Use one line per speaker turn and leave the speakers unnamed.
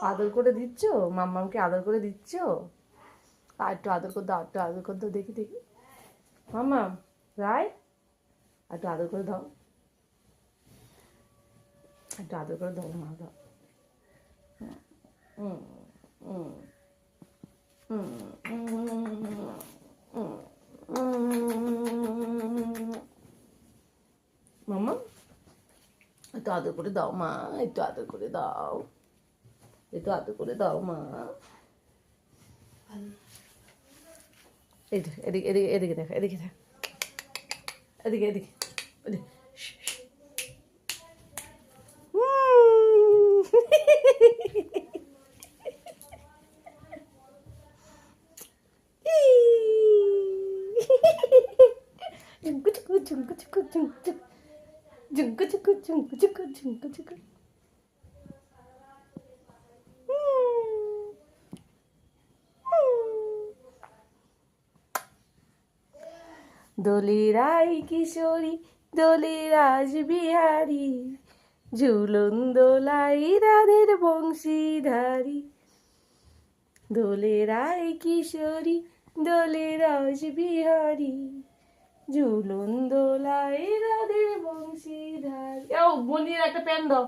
আদর করে দিচ্ছ? মাম্মামকে আদর করে দিচ্ছ? আর একটু আদর করে দাও, একটু আদর করে দাও, দেখি দেখি। মাম্মাম রাই, একটু আদর করে দাও, একটু আদর করে দাও, মা দাও। মাম্মা একটু আদর করে দাও মা, একটু আদর করে দাও, একটু আদর করে দাও মা। এদিকে এদিকে এদিকে এদিকে দেখ, এদিকে দেখ, এদিকে এদিকে এদিকে। দোলে রাই কিশোরী, দোলে রাসবিহারী, ঝুলন দোলাই রাধের বংশীধারী। দোলে রাই কিশোরী, দোলে রাসবিহারী, ঝুলন দোলাই রাধের বংশীধারী। ও মনির একটা প্যান দাও।